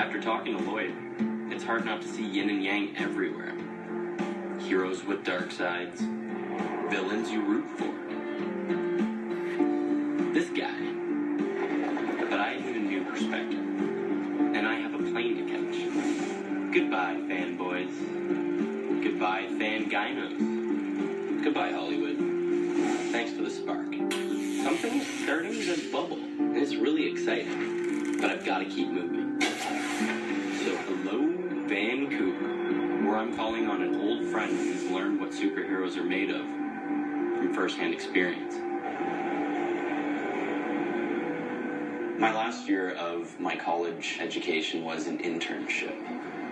After talking to Lloyd, it's hard not to see yin and yang everywhere. Heroes with dark sides, villains you root for. This guy. But I need a new perspective, and I have a plane to catch. Goodbye, fanboys. Goodbye, fan gynos. Goodbye, Hollywood. Thanks for the spark. Something's starting to bubble, and it's really exciting, but I've got to keep moving. So hello, Vancouver, where I'm calling on an old friend who's learned what superheroes are made of from first-hand experience. My last year of my college education was an internship.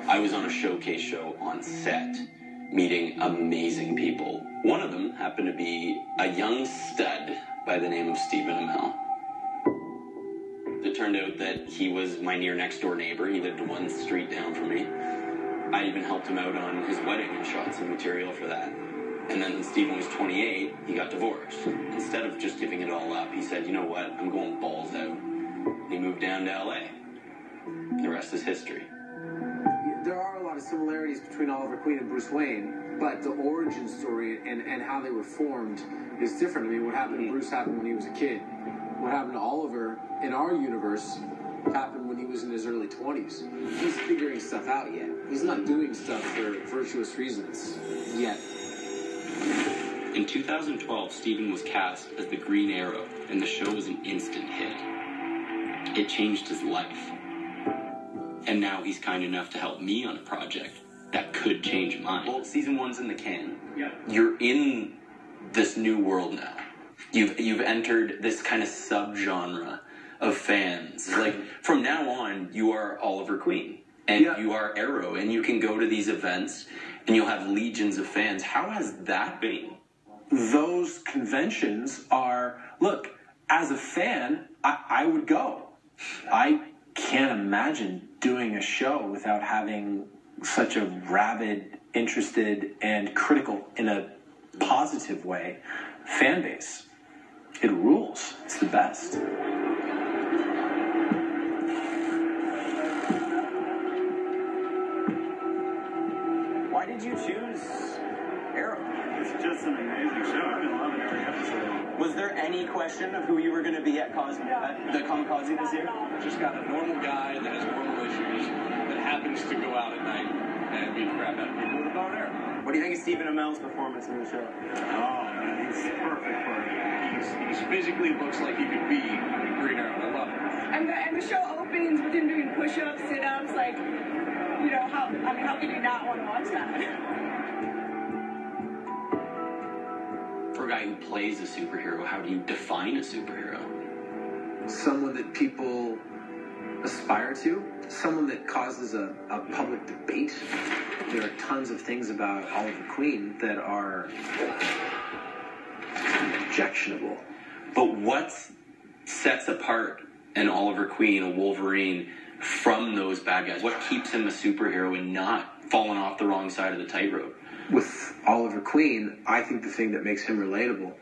I was on a showcase show on set, meeting amazing people. One of them happened to be a young stud by the name of Stephen Amell. It turned out that he was my near next door neighbor. He lived one street down from me. I even helped him out on his wedding and shot some material for that. And then when Stephen was 28, he got divorced. Instead of just giving it all up, he said, you know what, I'm going balls out. He moved down to LA. The rest is history. There are a lot of similarities between Oliver Queen and Bruce Wayne, but the origin story and how they were formed is different. I mean, what happened to Bruce happened when he was a kid. What happened to Oliver in our universe happened when he was in his early 20s. He's figuring stuff out yet. He's not doing stuff for virtuous reasons yet. In 2012, Stephen was cast as the Green Arrow, and the show was an instant hit. It changed his life. And now he's kind enough to help me on a project that could change mine. Well, season 1's in the can. Yeah. You're in this new world now. You've entered this kind of subgenre of fans. Like, from now on, you are Oliver Queen. And you are Arrow. And you can go to these events, and you'll have legions of fans. How has that been? Those conventions are, look, as a fan, I would go. I can't imagine doing a show without having such a rabid, interested, and critical, in a positive way, fan base. It rules. It's the best. Why did you choose Arrow? It's just an amazing show. I've been loving every episode. Was there any question of who you were going to be at the Kamikaze this year? Just got a normal guy that has normal issues that happens to go out at night and beat crap out of people with a bow and arrow. What do you think of Stephen Amell's performance in the show? Oh, man, he's perfect for it. He physically looks like he could be Green Arrow. I love it. And the show opens with him doing push-ups, sit-ups, like, you know, how could you not want to watch that? For a guy who plays a superhero, how do you define a superhero? Someone that people aspire to, someone that causes a public debate. There are tons of things about Oliver Queen that are objectionable. But what sets apart an Oliver Queen, a Wolverine, from those bad guys? What keeps him a superhero and not falling off the wrong side of the tightrope? With Oliver Queen, I think the thing that makes him relatable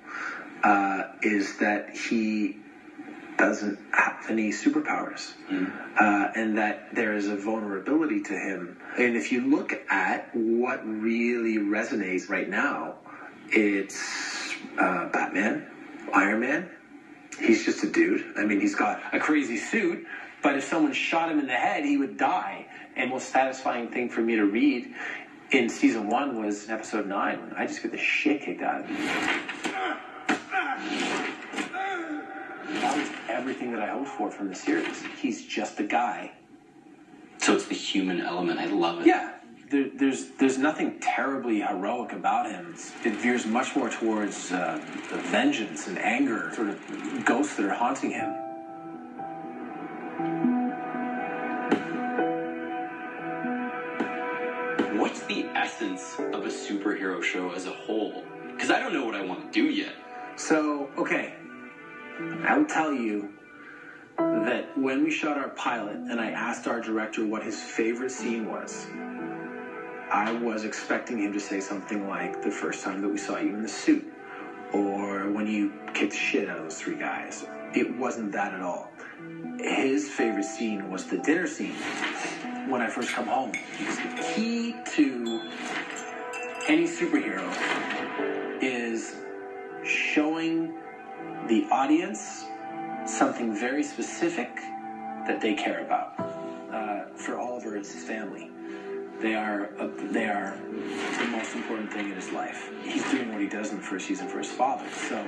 is that he doesn't have any superpowers, and that there is a vulnerability to him. And if you look at what really resonates right now, it's Batman, Iron Man. He's just a dude. I mean, he's got a crazy suit, but if someone shot him in the head, he would die. And most satisfying thing for me to read in season 1 was episode 9, when I just get the shit kicked out of me. That was everything that I hoped for from the series. He's just a guy. So it's the human element. I love it. Yeah. There's nothing terribly heroic about him. It veers much more towards the vengeance and anger, sort of ghosts that are haunting him. What's the essence of a superhero show as a whole? Because I don't know what I want to do yet. So, okay. I will tell you that when we shot our pilot and I asked our director what his favorite scene was, I was expecting him to say something like the first time that we saw you in the suit, or when you kicked the shit out of those 3 guys. It wasn't that at all. His favorite scene was the dinner scene. when I first come home. Because the key to any superhero is showing the audience something very specific that they care about. For Oliver, it's his family. They are the most important thing in his life. He's doing what he does in the first season for his father. So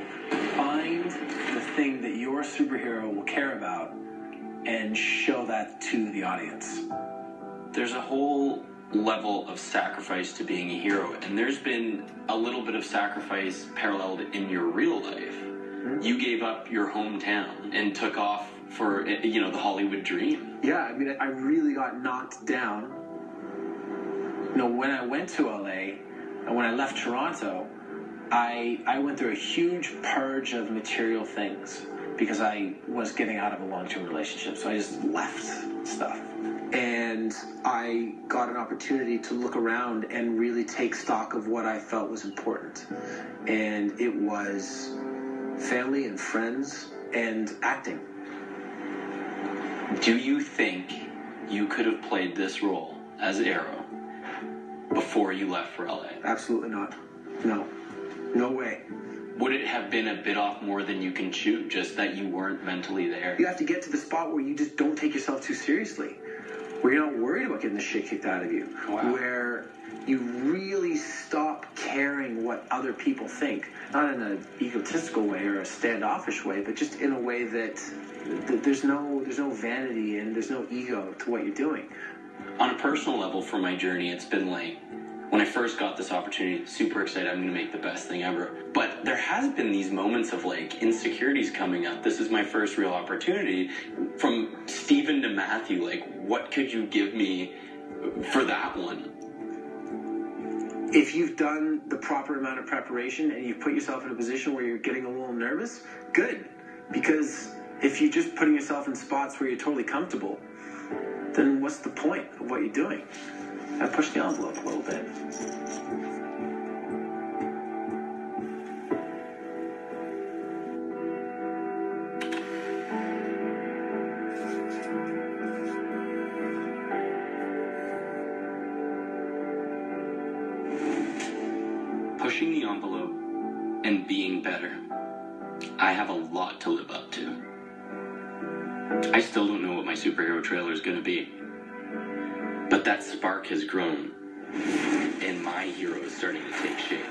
find the thing that your superhero will care about and show that to the audience. There's a whole level of sacrifice to being a hero, and there's been a little bit of sacrifice paralleled in your real life. Mm-hmm. You gave up your hometown and took off for, the Hollywood dream. Yeah, I mean, I really got knocked down. When I went to LA and when I left Toronto, I went through a huge purge of material things because I was getting out of a long-term relationship. So I just left stuff. And I got an opportunity to look around and really take stock of what I felt was important. And it was family and friends and acting. Do you think you could have played this role as Arrow before you left for LA? Absolutely not. No. No way. Would it have been a bit off more than you can chew, just that you weren't mentally there? You have to get to the spot where you just don't take yourself too seriously, where you're not worried about getting the shit kicked out of you, wow. Where you really stop caring what other people think, not in an egotistical way or a standoffish way, but just in a way that there's no vanity and there's no ego to what you're doing. On a personal level, for my journey, it's been like, when I first got this opportunity, super excited, I'm going to make the best thing ever. But there has been these moments of insecurities coming up. This is my first real opportunity. From Stephen to Matthew, what could you give me for that one? If you've done the proper amount of preparation and you've put yourself in a position where you're getting a little nervous, good. Because if you're just putting yourself in spots where you're totally comfortable, then what's the point of what you're doing? I push the envelope a little bit. Pushing the envelope and being better. I have a lot to live up to. I still don't know what my superhero trailer is going to be. But that spark has grown, and my hero is starting to take shape.